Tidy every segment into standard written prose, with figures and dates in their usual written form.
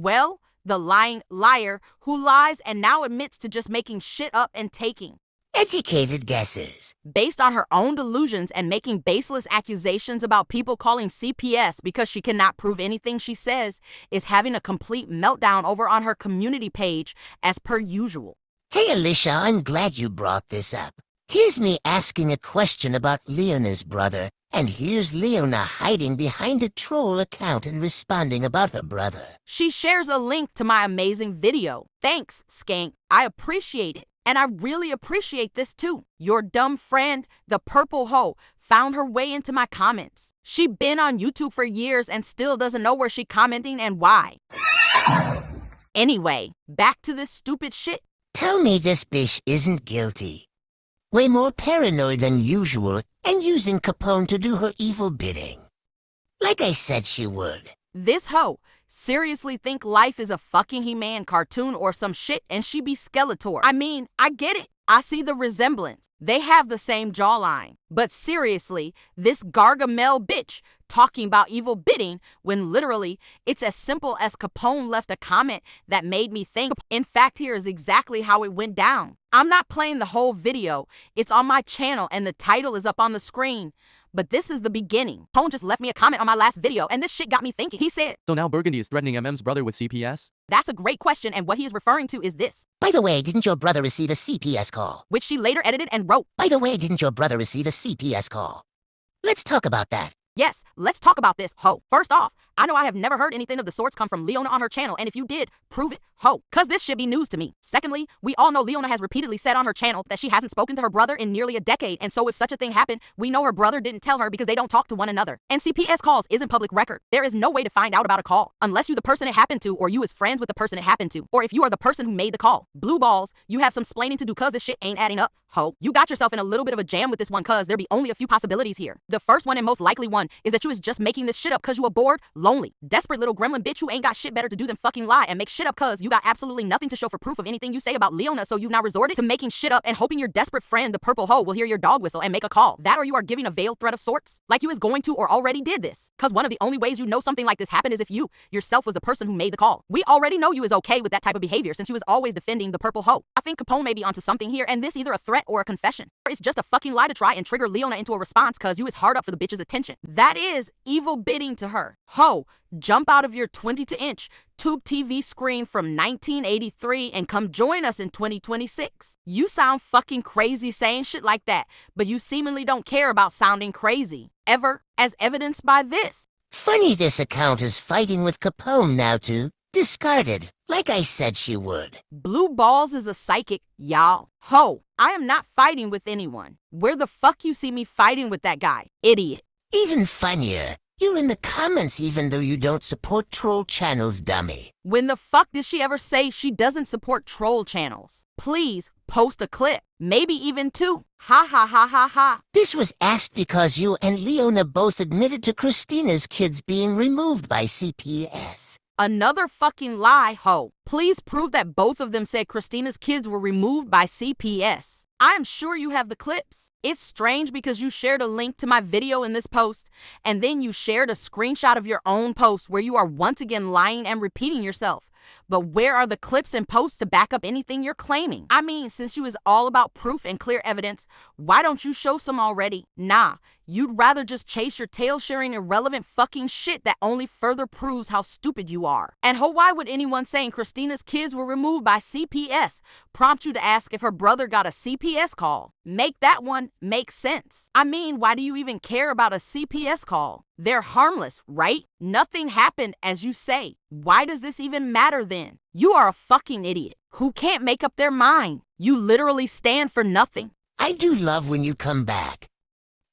Well, the lying liar who lies and now admits to just making shit up and taking educated guesses based on her own delusions and making baseless accusations about people calling CPS because she cannot prove anything she says, is having a complete meltdown over on her community page as per usual. Hey Alicia, I'm glad you brought this up. Here's me asking a question about Leona's brother, and here's Leona hiding behind a troll account and responding about her brother. She shares a link to my amazing video. Thanks, Skank. I appreciate it. And I really appreciate this too. Your dumb friend, the purple hoe, found her way into my comments. She been on YouTube for years and still doesn't know where she commenting and why. Anyway, back to this stupid shit. Tell me this bitch isn't guilty. Way more paranoid than usual and using Capone to do her evil bidding. Like I said she would. This hoe seriously think life is a fucking He-Man cartoon or some shit and she be Skeletor. I mean, I get it. I see the resemblance. They have the same jawline. But seriously, this Gargamel bitch talking about evil bidding when literally it's as simple as Capone left a comment that made me think. In fact, here is exactly how it went down. I'm not playing the whole video. It's on my channel and the title is up on the screen. But this is the beginning. Capone just left me a comment on my last video and this shit got me thinking. He said, "So now Burgundy is threatening MM's brother with CPS?" That's a great question, and what he is referring to is this. By the way, didn't your brother receive a CPS call? Which she later edited and wrote. By the way, didn't your brother receive a CPS call? Let's talk about that. Yes, let's talk about this, ho. First off, I know I have never heard anything of the sorts come from Leona on her channel, and if you did, prove it, ho. Cause this should be news to me. Secondly, we all know Leona has repeatedly said on her channel that she hasn't spoken to her brother in nearly a decade, and so if such a thing happened, we know her brother didn't tell her because they don't talk to one another. And CPS calls isn't public record. There is no way to find out about a call, unless you the person it happened to, or you is friends with the person it happened to, or if you are the person who made the call. Blue balls, you have some splaining to do cause this shit ain't adding up, ho. You got yourself in a little bit of a jam with this one cause there be only a few possibilities here. The first one and most likely one is that you is just making this shit up cause you are bored, lonely, desperate little gremlin bitch who ain't got shit better to do than fucking lie and make shit up cause you got absolutely nothing to show for proof of anything you say about Leona, so you've now resorted to making shit up and hoping your desperate friend, the purple hoe, will hear your dog whistle and make a call. That or you are giving a veiled threat of sorts, like you is going to or already did this. Cause one of the only ways you know something like this happened is if you yourself was the person who made the call. We already know you is okay with that type of behavior since you is always defending the purple hoe. I think Capone may be onto something here, and this either a threat or a confession. Or it's just a fucking lie to try and trigger Leona into a response cause you is hard up for the bitch's attention. That is evil bidding to her. Ho, jump out of your 22-inch tube TV screen from 1983 and come join us in 2026. You sound fucking crazy saying shit like that, but you seemingly don't care about sounding crazy. Ever, as evidenced by this. Funny this account is fighting with Capone now too. Discarded, like I said she would. Blue balls is a psychic, y'all. Ho, I am not fighting with anyone. Where the fuck you see me fighting with that guy? Idiot. Even funnier, you're in the comments even though you don't support troll channels, dummy. When the fuck did she ever say she doesn't support troll channels? Please post a clip, maybe even two. Ha ha ha ha ha. This was asked because you and Leona both admitted to Christina's kids being removed by CPS. Another fucking lie, ho. Please prove that both of them said Christina's kids were removed by CPS. I am sure you have the clips. It's strange because you shared a link to my video in this post, and then you shared a screenshot of your own post where you are once again lying and repeating yourself. But where are the clips and posts to back up anything you're claiming? I mean, since you is all about proof and clear evidence, why don't you show some already? Nah, you'd rather just chase your tail sharing irrelevant fucking shit that only further proves how stupid you are. And why would anyone saying Christina's kids were removed by CPS prompt you to ask if her brother got a CPS call? Make that one make sense. I mean, why do you even care about a CPS call? They're harmless, right? Nothing happened as you say. Why does this even matter then? You are a fucking idiot who can't make up their mind. You literally stand for nothing. I do love when you come back.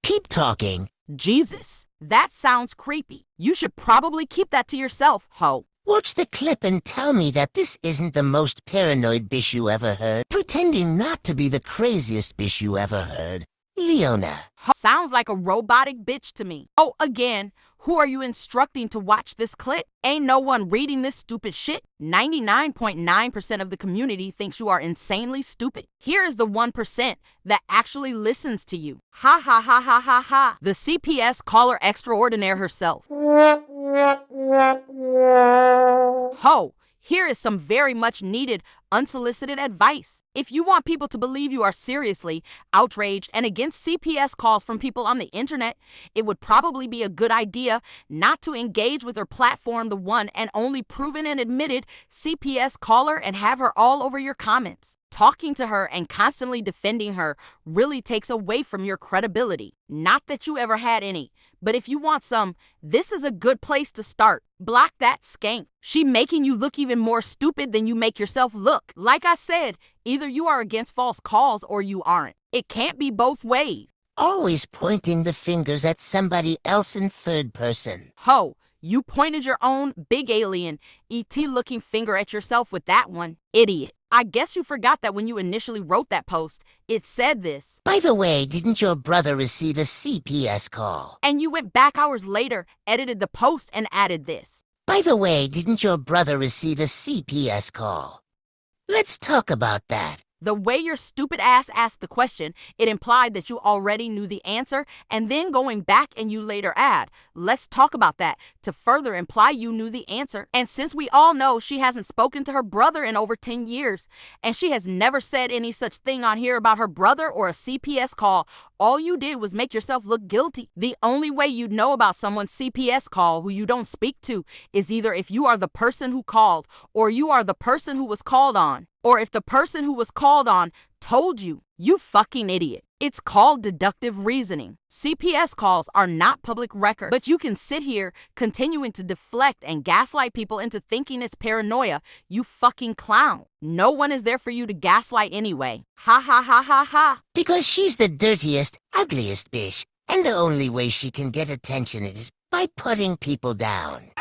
Keep talking. Jesus, that sounds creepy. You should probably keep that to yourself, ho. Watch the clip and tell me that this isn't the most paranoid bitch you ever heard, pretending not to be the craziest bitch you ever heard. Leona. Sounds like a robotic bitch to me. Oh, again, who are you instructing to watch this clip? Ain't no one reading this stupid shit. 99.9% of the community thinks you are insanely stupid. Here is the 1% that actually listens to you. Ha ha ha ha ha ha. The CPS caller extraordinaire herself. Ho, here is some very much needed, unsolicited advice. If you want people to believe you are seriously outraged and against CPS calls from people on the internet, it would probably be a good idea not to engage with or platform the one and only proven and admitted CPS caller and have her all over your comments. Talking to her and constantly defending her really takes away from your credibility. Not that you ever had any, but if you want some, this is a good place to start. Block that skank. She making you look even more stupid than you make yourself look. Like I said, either you are against false calls or you aren't. It can't be both ways. Always pointing the fingers at somebody else in third person. Ho, you pointed your own big alien E.T. looking finger at yourself with that one. Idiot. I guess you forgot that when you initially wrote that post, it said this. By the way, didn't your brother receive a CPS call? And you went back hours later, edited the post, and added this. By the way, didn't your brother receive a CPS call? Let's talk about that. The way your stupid ass asked the question, it implied that you already knew the answer, and then going back and you later add, let's talk about that, to further imply you knew the answer. And since we all know she hasn't spoken to her brother in over 10 years, and she has never said any such thing on here about her brother or a CPS call, all you did was make yourself look guilty. The only way you'd know about someone's CPS call who you don't speak to is either if you are the person who called, or you are the person who was called on. Or if the person who was called on told you, you fucking idiot. It's called deductive reasoning. CPS calls are not public record, but you can sit here continuing to deflect and gaslight people into thinking it's paranoia, you fucking clown. No one is there for you to gaslight anyway. Ha ha ha ha ha. Because she's the dirtiest, ugliest bitch, and the only way she can get attention is by putting people down.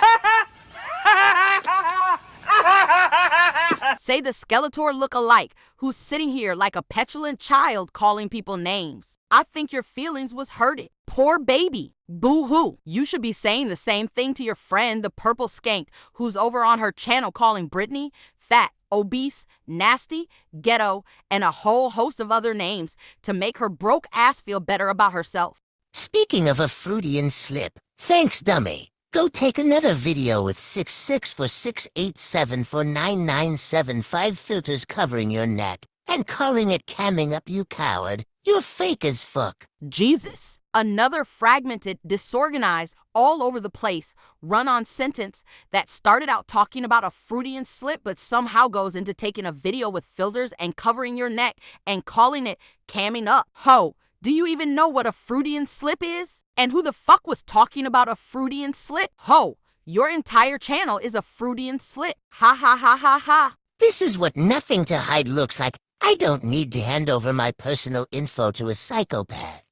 Say the Skeletor look-alike who's sitting here like a petulant child calling people names. I think your feelings was hurted. Poor baby. Boo-hoo. You should be saying the same thing to your friend, the purple skank, who's over on her channel calling Brittany fat, obese, nasty, ghetto, and a whole host of other names to make her broke ass feel better about herself. Speaking of a Freudian slip, thanks, dummy. Go take another video with 66 for 687 for 9975 filters covering your neck and calling it camming up, you coward. You're fake as fuck. Jesus. Another fragmented, disorganized, all over the place, run-on sentence that started out talking about a Freudian slip but somehow goes into taking a video with filters and covering your neck and calling it camming up. Ho. Do you even know what a Freudian slip is? And who the fuck was talking about a Freudian slip? Ho, your entire channel is a Freudian slip. Ha ha ha ha ha. This is what nothing to hide looks like. I don't need to hand over my personal info to a psychopath.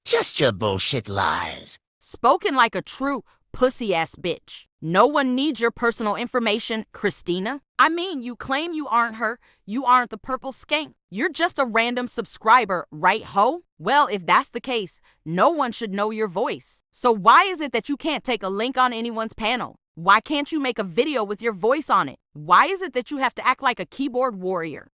Just your bullshit lies. Spoken like a true pussy-ass bitch. No one needs your personal information, Christina. I mean, you claim you aren't her. You aren't the purple skank. You're just a random subscriber, right, ho? Well, if that's the case, no one should know your voice. So why is it that you can't take a link on anyone's panel? Why can't you make a video with your voice on it? Why is it that you have to act like a keyboard warrior?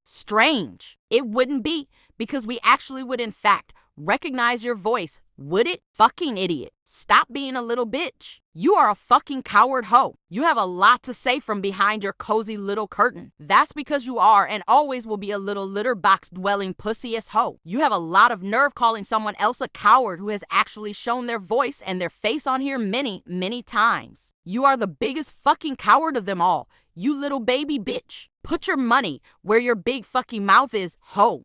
Strange. It wouldn't be, because we actually would in fact recognize your voice, would it? Fucking idiot. Stop being a little bitch. You are a fucking coward hoe. You have a lot to say from behind your cozy little curtain. That's because you are and always will be a little litter box dwelling pussy-ass hoe. You have a lot of nerve calling someone else a coward who has actually shown their voice and their face on here many, many times. You are the biggest fucking coward of them all. You little baby bitch. Put your money where your big fucking mouth is, ho.